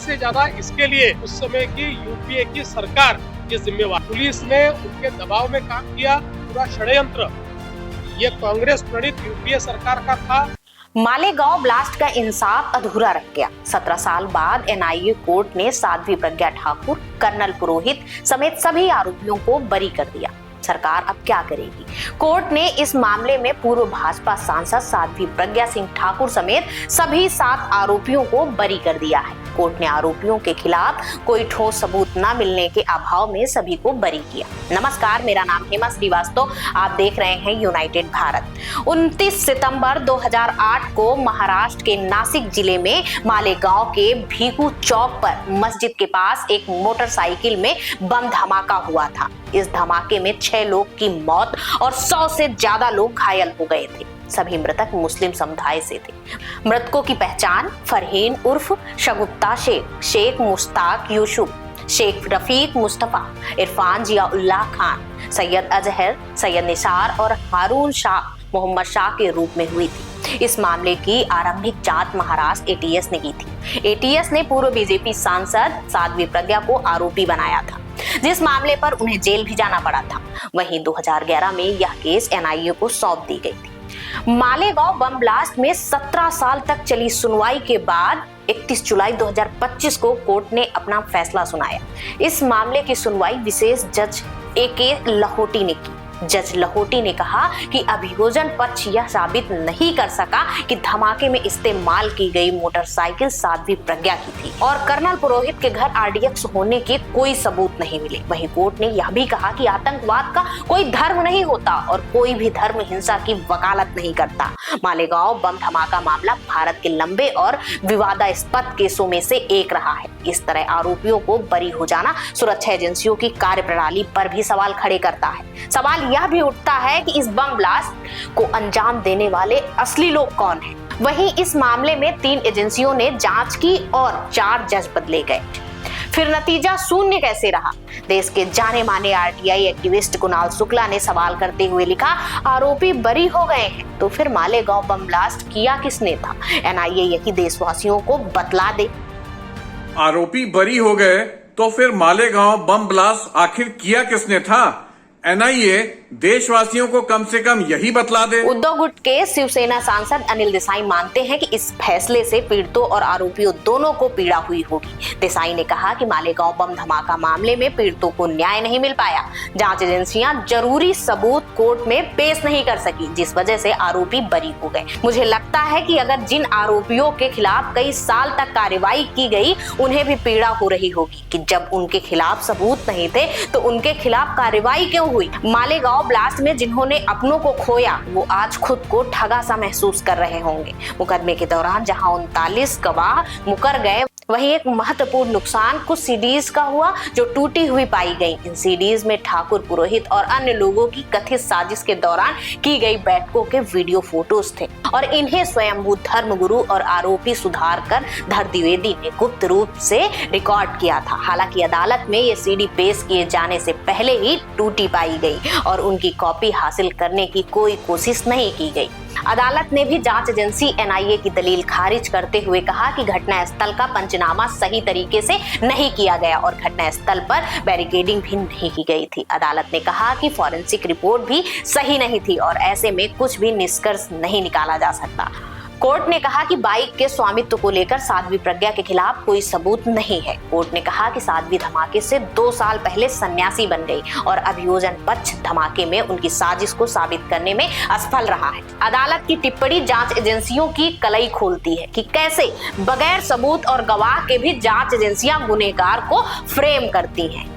से ज्यादा इसके लिए उस समय की यूपीए की सरकार ये जिम्मेवार। पुलिस ने उनके दबाव में काम किया। पूरा षड्यंत्र ये कांग्रेस प्रणीत यूपीए सरकार का था। मालेगांव ब्लास्ट का इंसाफ अधूरा रह गया। 17 साल बाद एनआईए कोर्ट ने साध्वी प्रज्ञा ठाकुर, कर्नल पुरोहित समेत सभी आरोपियों को बरी कर दिया। सरकार अब क्या करेगी? कोर्ट ने इस मामले में पूर्व भाजपा सांसद साध्वी प्रज्ञा सिंह ठाकुर समेत सभी 7 आरोपियों को बरी कर दिया है। कोर्ट ने आरोपियों के खिलाफ कोई ठोस सबूत न मिलने के अभाव में सभी को बरी किया। नमस्कार, मेरा नाम हेमा श्रीवास्तव, आप देख रहे हैं यूनाइटेड भारत। 29 सितंबर 2008 को महाराष्ट्र के नासिक जिले में मालेगांव के भीकू चौक पर मस्जिद के पास एक मोटरसाइकिल में बम धमाका हुआ था। इस धमाके में 6 लोग की मौत और 100 से ज्यादा लोग घायल हो गए थे। सभी मृतक मुस्लिम समुदाय से थे। मृतकों की पहचान फरहीन उर्फ शगुफ्ता शेख, शेख मुश्ताक यूसुफ, शेख रफीक मुस्तफा, इरफान जियाउल्लाह खान, सैयद अजहर, सैयद निसार और हारून शाह मोहम्मद शाह के रूप में हुई थी। इस मामले की आरंभिक जांच महाराष्ट्र एटीएस ने की थी। एटीएस ने पूर्व बीजेपी सांसद साध्वी प्रज्ञा को आरोपी बनाया था, जिस मामले पर उन्हें जेल भी जाना पड़ा था। वहीं 2011 में यह केस एनआईए को सौंप दी गई थी। मालेगांव बम ब्लास्ट में 17 साल तक चली सुनवाई के बाद 31 जुलाई 2025 को कोर्ट ने अपना फैसला सुनाया। इस मामले की सुनवाई विशेष जज ए.के. लाहोटी ने की। जज लाहोटी ने कहा कि अभियोजन पक्ष यह साबित नहीं कर सका कि धमाके में इस्तेमाल की गई मोटरसाइकिल साध्वी प्रज्ञा की थी और कर्नल पुरोहित के घर आरडीएक्स होने के कोई सबूत नहीं मिले। वहीं कोर्ट ने यह भी कहा कि आतंकवाद का कोई धर्म नहीं होता और कोई भी धर्म हिंसा की वकालत नहीं करता। मालेगांव बम धमाका मामला भारत के लंबे और विवादास्पद केसों में से एक रहा है। इस तरह आरोपियों को बरी हो जाना सुरक्षा एजेंसियों की कार्यप्रणाली पर भी सवाल खड़े करता है। सवाल यह भी उठता है कि इस बम ब्लास्ट को अंजाम देने वाले असली लोग कौन हैं? वहीं इस मामले में 3 एजेंसियों ने जांच की और 4 जज बदले गए। फिर नतीजा शून्य कैसे रहा? देश के जाने माने आरटीआई एक्टिविस्ट कुणाल शुक्ला ने सवाल करते हुए लिखा, आरोपी बरी हो गए हैं तो फिर मालेगांव बम ब्लास्ट किया किसने था? एनआईए यही देशवासियों को बतला दे। आरोपी बरी हो गए तो फिर मालेगांव बम ब्लास्ट आखिर किया किसने था? एनआईए देशवासियों को कम से कम यही बतला दे। उद्धव गुट के शिवसेना सांसद अनिल देसाई मानते हैं कि इस फैसले से पीड़ितों और आरोपियों दोनों को पीड़ा हुई होगी। देसाई ने कहा कि मालेगांव बम धमाका मामले में पीड़ितों को न्याय नहीं मिल पाया। जांच एजेंसियां जरूरी सबूत कोर्ट में पेश नहीं कर सकी, जिस वजह से आरोपी बरी हो गए। मुझे लगता है कि अगर जिन आरोपियों के खिलाफ कई साल तक कार्रवाई की गई उन्हें भी पीड़ा हो रही होगी कि जब उनके खिलाफ सबूत नहीं थे तो उनके खिलाफ कार्रवाई क्यों हुई। मालेगांव ब्लास्ट में जिन्होंने अपनों को खोया वो आज खुद को ठगा सा महसूस कर रहे होंगे। मुकदमे के दौरान जहां 39 गवाह मुकर गए, वहीं एक महत्वपूर्ण नुकसान कुछ सीडीज का हुआ जो टूटी हुई पाई गई। इन सीडीज में ठाकुर, पुरोहित और अन्य लोगों की कथित साजिश के दौरान की गई बैठकों के वीडियो फोटोज थे और इन्हें स्वयंभू धर्मगुरु और आरोपी सुधाकर धर द्विवेदी ने गुप्त रूप से रिकॉर्ड किया था। हालांकि अदालत में ये सीडी पेश किए जाने से पहले ही टूटी पाई गई और उनकी कॉपी हासिल करने की कोई कोशिश नहीं की गई। अदालत ने भी जांच एजेंसी एनआईए की दलील खारिज करते हुए कहा कि घटनास्थल का पंचनामा सही तरीके से नहीं किया गया और घटनास्थल पर बैरिकेडिंग भी नहीं की गई थी। अदालत ने कहा कि फॉरेंसिक रिपोर्ट भी सही नहीं थी और ऐसे में कुछ भी निष्कर्ष नहीं निकाला जा सकता। कोर्ट ने कहा कि बाइक के स्वामित्व को लेकर साध्वी प्रज्ञा के खिलाफ कोई सबूत नहीं है। कोर्ट ने कहा कि साध्वी धमाके से 2 साल पहले सन्यासी बन गई और अभियोजन पक्ष धमाके में उनकी साजिश को साबित करने में असफल रहा है। अदालत की टिप्पणी जांच एजेंसियों की कलई खोलती है कि कैसे बगैर सबूत और गवाह के भी जांच एजेंसियां गुनहगार को फ्रेम करती हैं।